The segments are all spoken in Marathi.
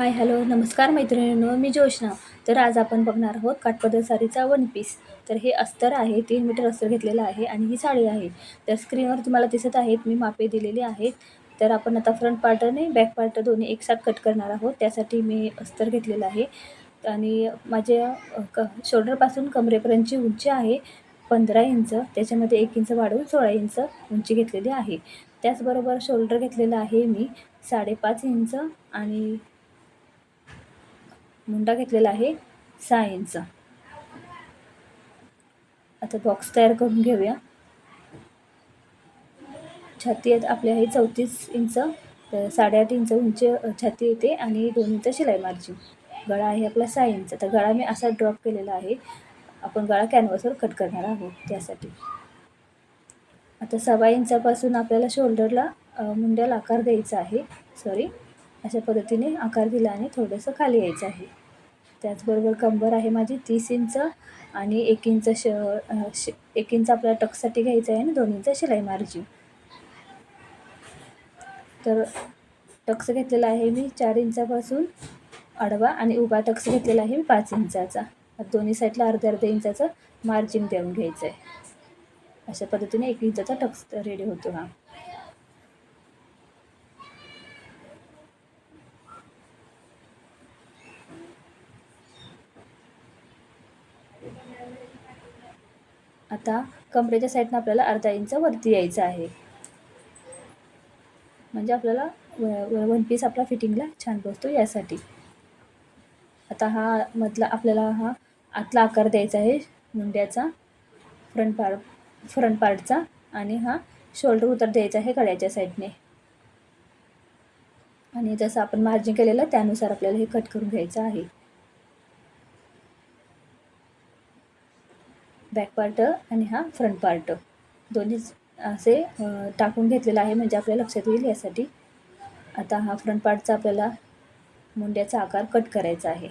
हाय, हॅलो, नमस्कार मैत्रिणींनो, मी जोशना. तर आज आपण बघणार आहोत काठपदर साडीचा वन पीस. तर हे अस्तर आहे, 3 मीटर अस्तर घेतलेलं आहे आणि ही साडी आहे. तर स्क्रीनवर तुम्हाला दिसत आहेत, मी मापे दिलेली आहेत. तर आपण आता फ्रंट पार्ट आणि बॅक पार्ट दोन्ही एकसाथ कट करणार आहोत. त्यासाठी मी अस्तर घेतलेलं आहे आणि माझ्या शोल्डरपासून कमरेपर्यंतची उंची आहे 15 इंच. त्याच्यामध्ये 1 इंच वाढवून 16 इंच उंची घेतलेली आहे. त्याचबरोबर शोल्डर घेतलेला आहे मी 5.5 इंच आणि मुंडा घेतलेला आहे 6 इंच. आता बॉक्स तयार करून घेऊया. छाती आपल्या आहे 34 इंच, तर 8.5 इंच उंची छाती येते आणि 2 इंच शिलाई मार्जिन. गळा आहे आपला 6 इंच. तर गळा मी असा ड्रॉप केलेला आहे. आपण गळा कॅनव्हासवर कट करणार आहोत त्यासाठी. आता 6 इंचापासून आपल्याला शोल्डरला मुंड्याला आकार द्यायचा आहे. अशा पद्धतीने आकार दिला आणि थोडंसं खाली यायचं आहे. त्याचबरोबर कंबर आहे माझी 30 इंच आणि 1 इंच 1 इंच आपल्याला टक्ससाठी घ्यायचं आहे आणि 2 इंच शिलाई मार्जिन. तर टक्स घेतलेला आहे मी 4 इंचापासून आडवा आणि उभा टक्स घेतलेला आहे मी 5 इंचाचा. दोन्ही साईडला अर्ध्या इंचाचं मार्जिन देऊन घ्यायचं आहे. अशा पद्धतीने 1 इंचाचा टक्स रेडी होतो हा. आता कमरेच्या साईडनं आपल्याला अर्धा इंच वरती यायचं आहे, म्हणजे आपल्याला वन पीस आपला फिटिंगला छान बसतो यासाठी. आता हा मधला आपल्याला हा आतला आकार द्यायचा आहे मुंड्याचा, फ्रंट पार्टचा, आणि हा शोल्डर उतर द्यायचा आहे गळ्याच्या साईडने. आणि जसं आपण मार्जिन केलेलं त्यानुसार आपल्याला हे कट करून घ्यायचं आहे. बॅक पार्ट आणि हा फ्रंट पार्ट दोन्ही असे टाकून घेतलेला आहे, म्हणजे आपल्या लक्षात येईल यासाठी. आता हा फ्रंट पार्टचा आपल्याला मुंड्याचा आकार कट करायचा आहे.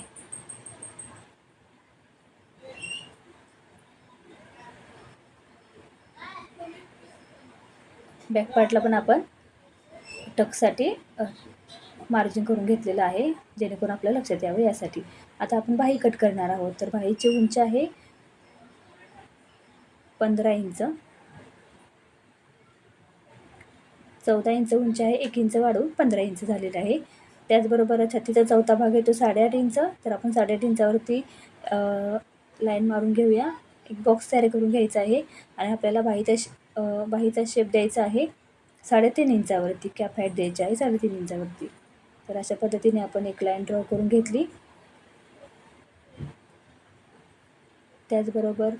बॅक पार्टला पण आपण टक्ससाठी मार्जिन करून घेतलेलं आहे, जेणेकरून आपल्याला लक्षात यावं यासाठी. आता आपण बाही कट करणार आहोत. तर बाहीची उंची आहे 15 इंच, 14 इंच उंची आहे, 1 इंच वाढवून 15 इंच झालेलं आहे. त्याचबरोबर छातीचा चौथा भाग येतो 8.5 इंच. तर आपण 8.5 इंचावरती लाईन मारून घेऊया. एक बॉक्स तयार करून घ्यायचा आहे आणि आपल्याला बाहीचा शेप द्यायचा आहे 3.5 इंचावरती. कॅप हाईट द्यायची आहे 3.5 इंचावरती. तर अशा पद्धतीने आपण एक लाईन ड्रॉ करून घेतली. त्याचबरोबर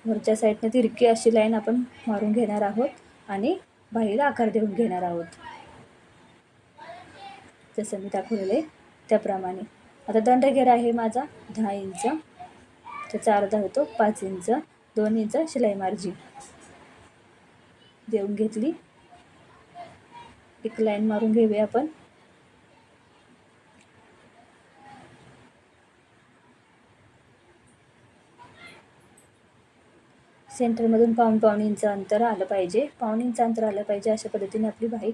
वरच्या साईडने तिरकी अशी लाईन आपण मारून घेणार आहोत आणि बाहीला आकार देऊन घेणार आहोत, जसं मी दाखवलेलं आहे त्याप्रमाणे. आता दंडघेर आहे माझा 10 इंच, त्याचा अर्धा होतो 5 इंच, 2 इंच शिलाई मार्जिन देऊन घेतली. एक लाईन मारून घेऊया आपण. सेंटरमधून पाऊण इंच अंतर आलं पाहिजे, पाऊण इंच अंतर आलं पाहिजे. अशा पद्धतीने आपली बाही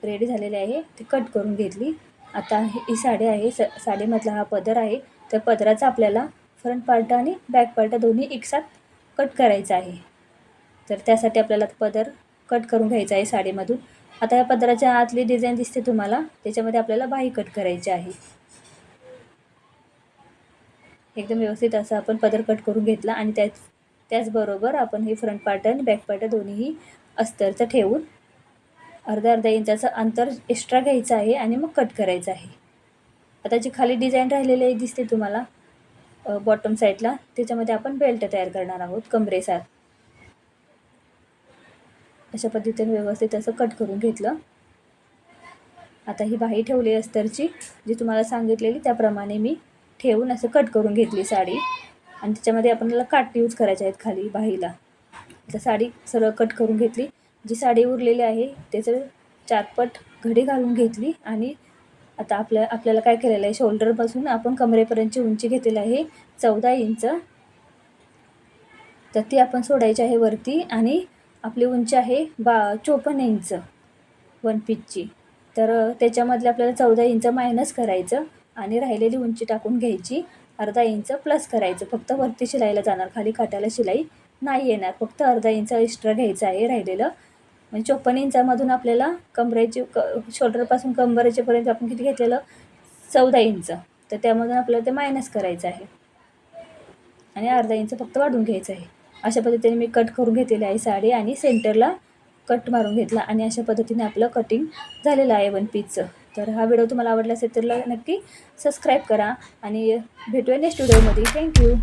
रेडी झालेली आहे, ती कट करून घेतली. आता ही साडी आहे, साडीमधला हा पदर आहे. तर पदराचा आपल्याला फ्रंट पार्ट आणि बॅक पार्ट दोन्ही एकसाथ कट करायचा आहे. तर त्यासाठी आपल्याला पदर कट करून घ्यायचा आहे साडीमधून. आता या पदराच्या आतली डिझाईन दिसते तुम्हाला, त्याच्यामध्ये आपल्याला बाही कट करायची आहे. एकदम व्यवस्थित असं आपण पदर कट करून घेतला आणि त्याचबरोबर आपण हे फ्रंट पार्ट आणि बॅक पार्ट दोन्हीही अस्तरचं ठेवून अर्धा इंचाचं अंतर एक्स्ट्रा घ्यायचं आहे आणि मग कट करायचं आहे. आता जी खाली डिझाईन राहिलेली दिसते तुम्हाला बॉटम साईडला, त्याच्यामध्ये आपण बेल्ट तयार करणार आहोत कमरेसार. अशा पद्धतीने व्यवस्थित असं कट करून घेतलं. आता ही बाही ठेवली अस्तरची, जी तुम्हाला सांगितलेली त्याप्रमाणे मी ठेवून असं कट करून घेतली साडी. आणि त्याच्यामध्ये आपल्याला काट यूज करायचे आहेत खाली बाहीला. तर साडी सरळ कट करून घेतली. जी साडी उरलेली आहे त्याचं 4 पट घडी घालून घेतली. आणि आता आपल्याला काय केलेलं आहे, शोल्डरपासून आपण कमरेपर्यंतची उंची घेतलेली आहे 14 इंच. तर ती आपण सोडायची आहे वरती आणि आपली उंची आहे 54 इंच वन पीसची. तर त्याच्यामधले आपल्याला 14 इंच मायनस करायचं आणि राहिलेली उंची टाकून घ्यायची. अर्धा इंच प्लस करायचं. फक्त वरती शिलाईला जाणार, खाली काठाला शिलाई नाही येणार. फक्त अर्धा इंच एक्स्ट्रा घ्यायचं आहे राहिलेलं. म्हणजे 54 इंचामधून आपल्याला कमरेची शोल्डरपासून कंबरेच्यापर्यंत आपण किती घेतलेलं 14 इंच. तर त्यामधून आपल्याला ते मायनस करायचं आहे आणि अर्धा इंच फक्त वाढवून घ्यायचं आहे. अशा पद्धतीने मी कट करून घेतलेली आहे साडी आणि सेंटरला कट मारून घेतला आणि अशा पद्धतीने आपलं कटिंग झालेलं आहे वन पीसचं. तर हा व्हिडिओ तुम्हाला आवडला असेल तर नक्की सबस्क्राईब करा आणि भेटूया नेक्स्ट व्हिडिओमध्ये. थँक्यू.